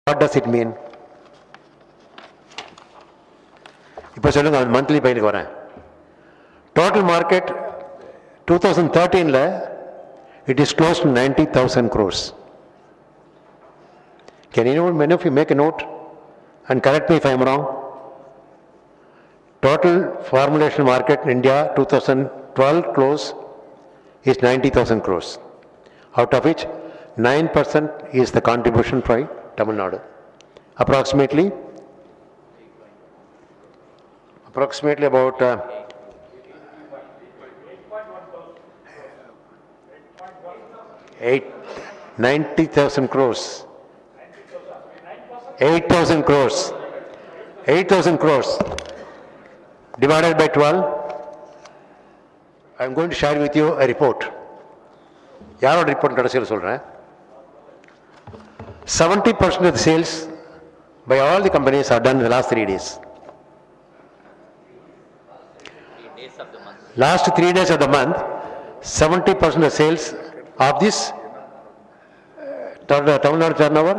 What does it mean? இப்போ சொல்லுங்க monthly பைலுக்கு வரேன். Total market 2013 it is close to 90,000 crores. Can anyone, many of you make a note and correct me if I am wrong? Total formulation market in India 2012 close is 90,000 crores, out of which 9% is the contribution by Tamil Nadu. Approximately about 90,000 crores. 8,000 crores. 8,000 crores divided by 12. I am going to share with you a report. யாரோட report கடைசியில் சொல்றேன். 70% of the sales by all the companies are done in the last 3 days. Last 3 days of the month, 70% of sales of this Tamil Nadu turnover.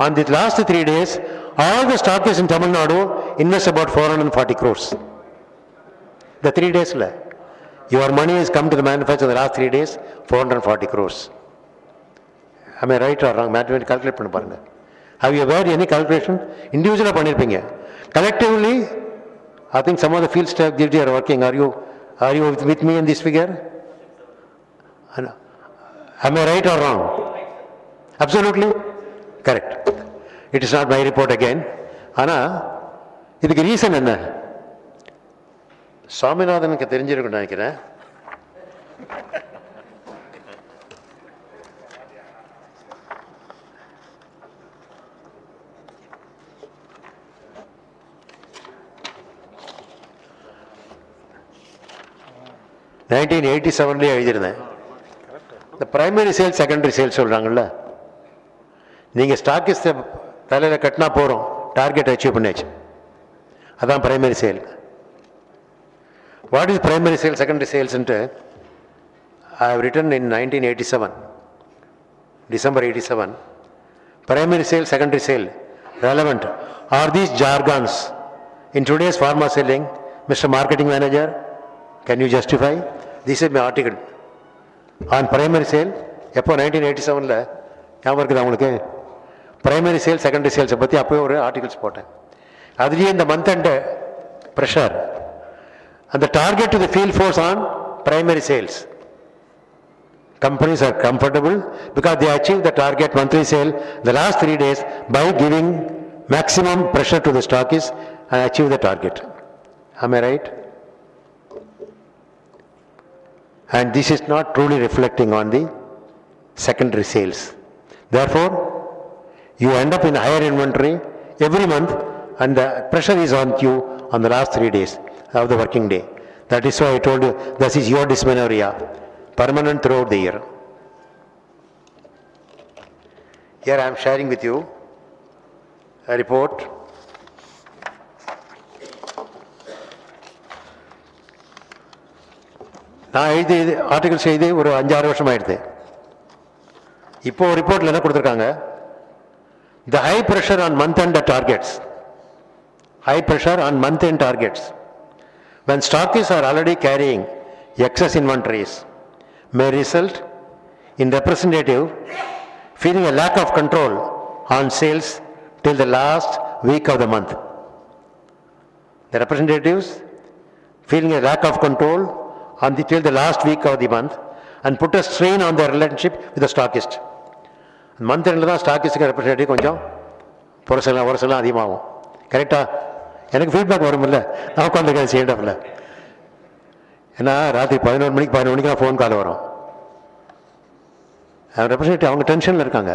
On the last 3 days, all the stockists in Tamil Nadu invest about 440 crores. The 3 days, your money has come to the manufacturer in the last 3 days, 440 crores. Am I right or wrong? Mathematics calculate பண்ண பாருங்க. Have you ever any calculation? Individually பண்ணிருப்பீங்க. Collectively, I think some of the field staff are working. Are you with me in this figure? Am I right or wrong? Absolutely correct. It is not my report again. ஆனா இதுக்கு reason என்ன? சாமிநாதனுக்கு தெரிஞ்சிருக்குன்னு நினைக்கிறேன். எழுதியிருந்தேன். இந்த primary sale secondary sale சொல்றாங்கல்ல, நீங்க stockist தலையில கட்டினா போறோம், டார்கெட் அச்சீவ் பண்ணியாச்சு, அதான் primary sale. What is primary sale secondary sales? I have written in 1987, December 87, primary sale, secondary sale, relevant. Are these jargons in today's pharma selling? Mr. Marketing Manager, can you justify? This is my article on primary sale. எப்போ 1987 ஞாபகம் இருக்குதா உங்களுக்கு? Primary sale secondary சேல்ஸை பற்றி அப்போயே ஒரு articles போட்டேன். அதுலேயே இந்த month and pressure and the target to the field force on primary sales. Companies are comfortable because they achieve the target monthly sale the last 3 days by giving maximum pressure to the stockists and achieve the target. Am I right? And this is not truly reflecting on the secondary sales. Therefore, you end up in higher inventory every month and the pressure is on you on the last 3 days of the working day. That is why I told you this is your dysmenorrhea, permanent throughout the year. Here I am sharing with you a report. நான் எழுதி article செய்து ஒரு 5-6 வருஷம் ஆயிடுது. இப்போ ரிப்போர்ட்ல என்ன கொடுத்துருக்காங்க? The high pressure on month-end targets. High pressure on month-end targets. When stockists are already carrying excess inventories, may result in representative feeling a lack of control on sales till the last week of the month. The representatives feeling a lack of control till the last week of the month and put a strain on their relationship with the stockist. Month end தான் ஸ்டாக்கிஸ்டுக்கு representative கொஞ்சம் பொருசெல்லாம் அதிகமாகும். கரெக்டா? எனக்கு feedback வரும் இல்லை, நான் உட்காந்துருக்கேன் சேடாப்பில். ஏன்னா ராத்திரி 11 மணிக்கு நான் ஃபோன் கால் வரும். ரெப்ரஸன்டேட்டிவ் அவங்க டென்ஷனில் இருக்காங்க.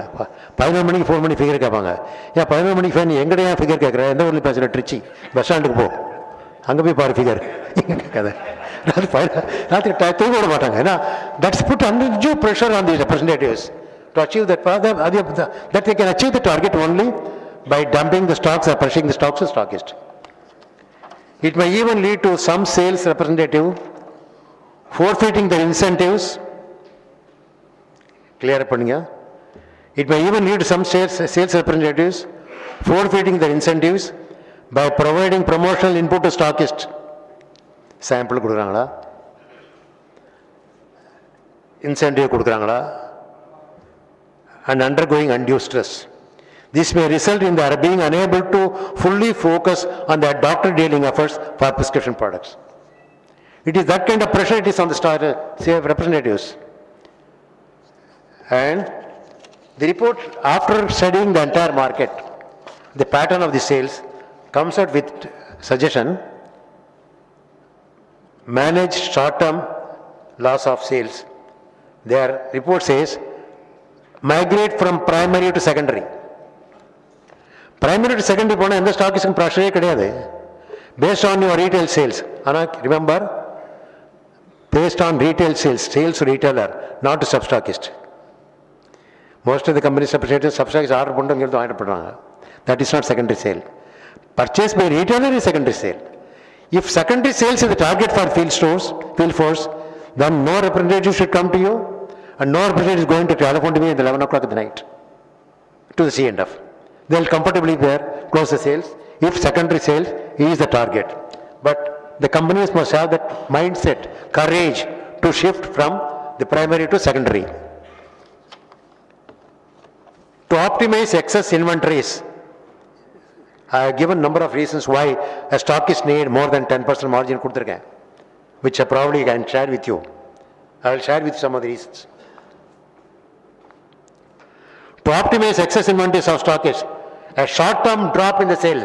11 மணிக்கு ஃபோன் பண்ணி ஃபிகர் கேட்பாங்க. ஏன் 11 மணிக்கு ஃபோன் எங்கடைய ஏன் ஃபிகர் கேட்குறேன்? எந்த ஊரில் பேசுகிற? ட்ரிச்சி பஸ் ஸ்டாண்டுக்கு போ, அங்கே போய் பாரு ஃபிகர். கேட்காத ராத்திரி தூங்க விட மாட்டாங்க. ஏன்னா that's put undue pressure on the representatives to achieve that they can achieve the target only by dumping the stocks or pushing the stocks to stockist. It may even lead to some sales representative forfeiting their incentives. Clear பண்ணுங்க. It may even lead to some sales representatives forfeiting their incentives by providing promotional input to stockist. Sample கொடுக்குறாங்களா, incentive கொடுக்குறாங்களா, and undergoing undue stress. This may result in their being unable to fully focus on their doctor dealing efforts for prescription products. It is that kind of pressure it is on the representatives. And the report, after studying the entire market, the pattern of the sales, comes out with suggestion: manage short-term loss of sales. Their report says, migrate from primary to secondary. Primary to secondary போனா எந்த ஸ்டாக்கிஸ்க்கும் ப்ரெஷரே கிடையாது. Based on your retail sales. ஆனால் remember, based on retail sales, sales to retailer, not to substockist. Most of the companies representatives substockist order பண்ணுறது வாங்கிட்டு போடுறாங்க. That is not secondary sale. Purchase by retailer is secondary sale. If secondary sales is the target for field force, then no representative should come to you, and no representative is going to telephone to me at 11 o'clock at the night to the C&F. They'll comfortably there close the sales if secondary sales is the target. But the companies must have that mindset, courage to shift from the primary to secondary. To optimize excess inventories, I have given number of reasons why a stockist need more than 10% margin கொடுத்திருக்கேன், which I probably can share with you. I will share with some of the reasons. To optimize excess inventories of stockists, a short-term drop in the sale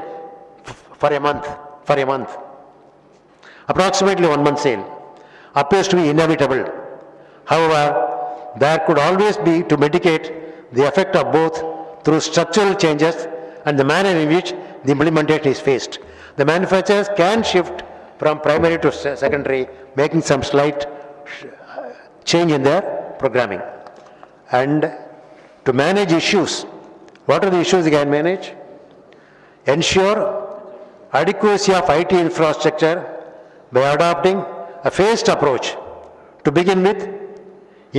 for a month, approximately 1 month sale, appears to be inevitable. However, there could always be to mitigate the effect of both through structural changes and the manner in which the implementation is faced. The manufacturers can shift from primary to secondary, making some slight change in their programming. And to manage issues, what are the issues they can manage? Ensure adequacy of IT infrastructure by adopting a phased approach. To begin with,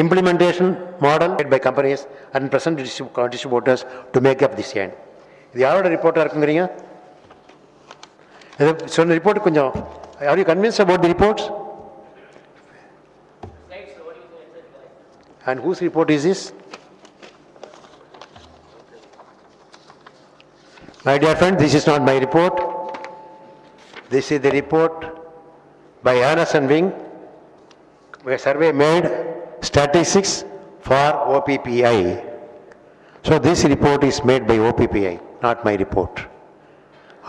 implementation model by companies and present distributors to make up this end. இது யாரோட ரிப்போர்ட்டாக இருக்குங்கிறீங்க? சொன்ன report கொஞ்சம், are you convinced about the reports? And whose report is this? My dear friend, this is not my report. This is the report by Anderson Wing, a survey made, statistics for OPPI. So this report is made by OPPI, not my report.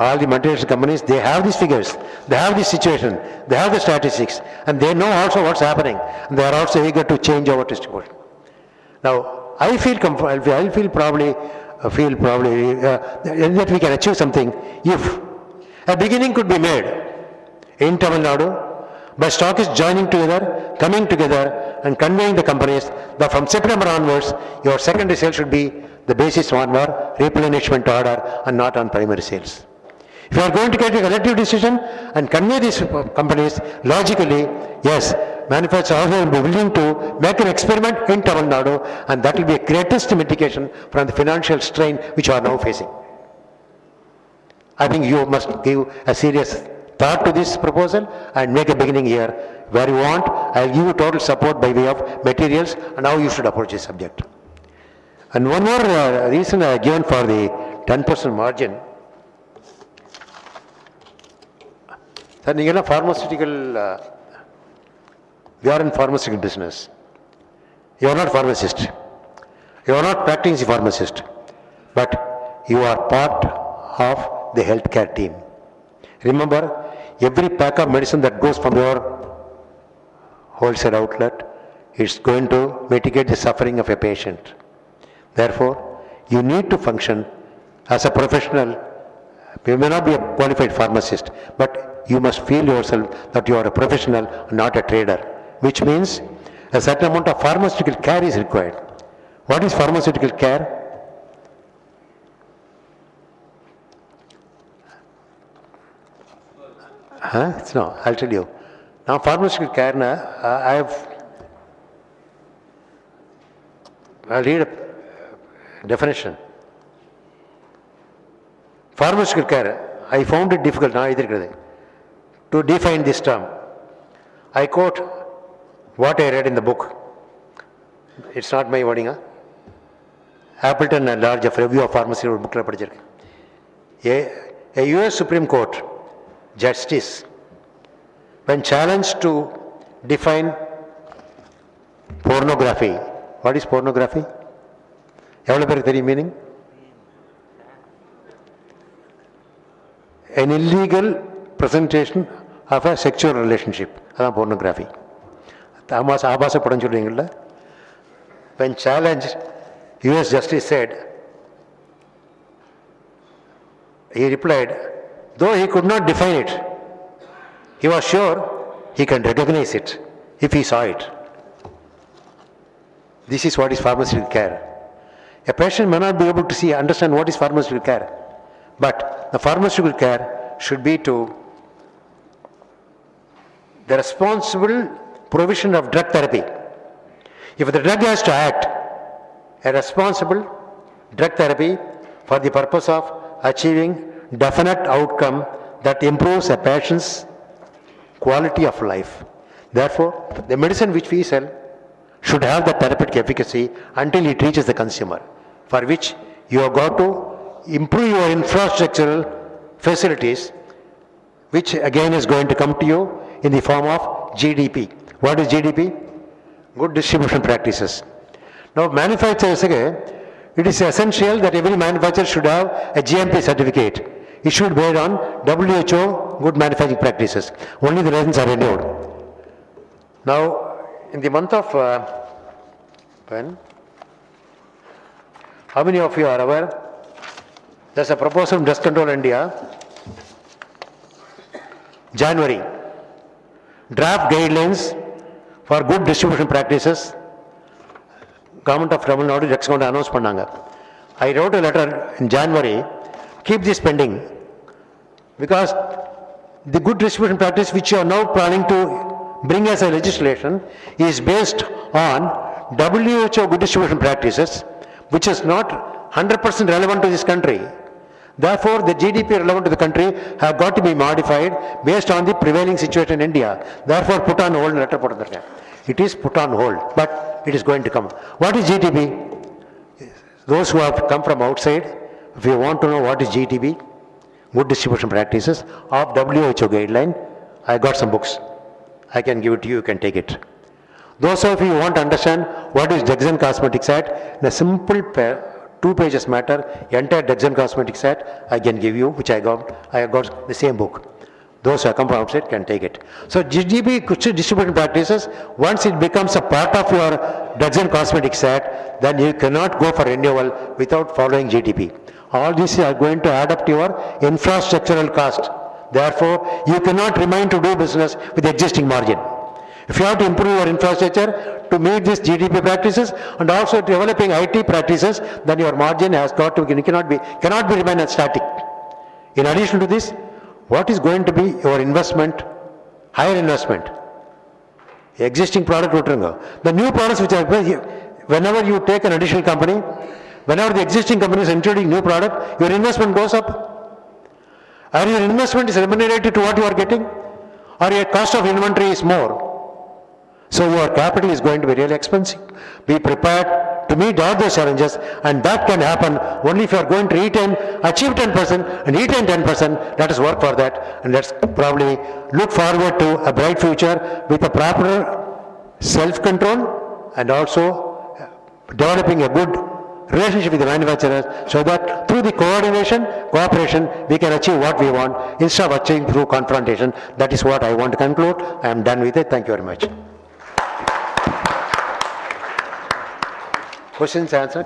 All the multinational companies, they have these figures, they have this situation, they have the statistics, and they know also what's happening. And they are also eager to change our distribution. Now, I feel probably that we can achieve something if a beginning could be made in Tamil Nadu by stockists joining together, coming together and conveying the companies that from September onwards, your secondary sales should be the basis on your replenishment order and not on primary sales. If you are going to get a collective decision and convey these companies, logically, yes, manufacturers also will be willing to make an experiment in Tamil Nadu, and that will be a greatest mitigation from the financial strain which you are now facing. I think you must give a serious thought to this proposal and make a beginning here. Where you want, I will give you total support by way of materials and how you should approach this subject. And one more reason I have given for the 10% margin. Sir, you pharmaceutical, we are in pharmaceutical business. You are not pharmacist. You are not practicing pharmacist, but you are part of the healthcare team. Remember, every pack of medicine that goes from your wholesale outlet, it's going to mitigate the suffering of a patient. Therefore, you need to function as a professional. You may not be a qualified pharmacist, but you must feel yourself that you are a professional, not a trader, which means a certain amount of pharmaceutical care is required. What is pharmaceutical care? No, I'll tell you. Now, pharmaceutical care, I'll read definition. Pharmaceutical care, I found it difficult now to define this term. I quote what I read in the book. It's not my wording. Appleton and Large of Review of Pharmaceutical book. A US Supreme Court Justice, when challenged to define pornography, what is pornography? Meaning? An illegal presentation of a sexual relationship. That's pornography. When challenged, US Justice said, he replied, though he could not define it, he was sure he can recognize it if he saw it. This is what is pharmaceutical care. A patient may not be able to understand what is pharmaceutical care, but the pharmaceutical care should be to the responsible provision of drug therapy. If the drug has to act, a responsible drug therapy for the purpose of achieving definite outcome that improves a patient's quality of life. Therefore, the medicine which we sell should have the therapeutic efficacy until it reaches the consumer, for which you have got to improve your infrastructural facilities, which again is going to come to you in the form of GDP. What is GDP? Good distribution practices. Now, manufacturers, it is essential that every manufacturer should have a GMP certificate issued based on WHO good manufacturing practices. Only the raisins are renewed. Now, in the month of how many of you are aware? There's a proposal from Drug Control India, January, draft guidelines for good distribution practices. Government of Tamil Nadu drugs going to announce pannanga. I wrote a letter in January, keep this pending, because the good distribution practice which you are now planning to bring as a legislation is based on WHO good distribution practices, which is not 100% relevant to this country. Therefore, the GDP relevant to the country have got to be modified based on the prevailing situation in India. Therefore, put on hold. It is put on hold, but it is going to come. What is GDP? Those who have come from outside, if you want to know what is GDP, good distribution practices of WHO guideline, I got some books. I can give it to you, you can take it. Those of you who want to understand what is Drugs and Cosmetics Act, in a simple 2 pages matter, entire Drugs and Cosmetics Act, I can give you, which I got the same book. Those who have come from outside can take it. So GDP distribution practices, once it becomes a part of your Drugs and Cosmetics Act, then you cannot go for renewal without following GDP. All these are going to add up to your infrastructural cost. Therefore, you cannot remain to do business with existing margin. If you have to improve your infrastructure to meet these GDP practices and also developing IT practices, then your margin has got to cannot be remain static. In addition to this, what is going to be your investment? Higher investment. Existing product, the new products which are, whenever you take an additional company, whenever the existing company is introducing new product, your investment goes up. And your investment is remunerated to what you are getting, or your cost of inventory is more. So your capital is going to be really expensive. Be prepared to meet all those challenges, and that can happen only if you are going to achieve 10% and retain 10%. Let us work for that, and let's probably look forward to a bright future with a proper self-control and also developing a good relationship with the manufacturers, so that through the coordination, cooperation, we can achieve what we want instead of achieving through confrontation. That is what I want to conclude. I am done with it. Thank you very much. Questions, answer,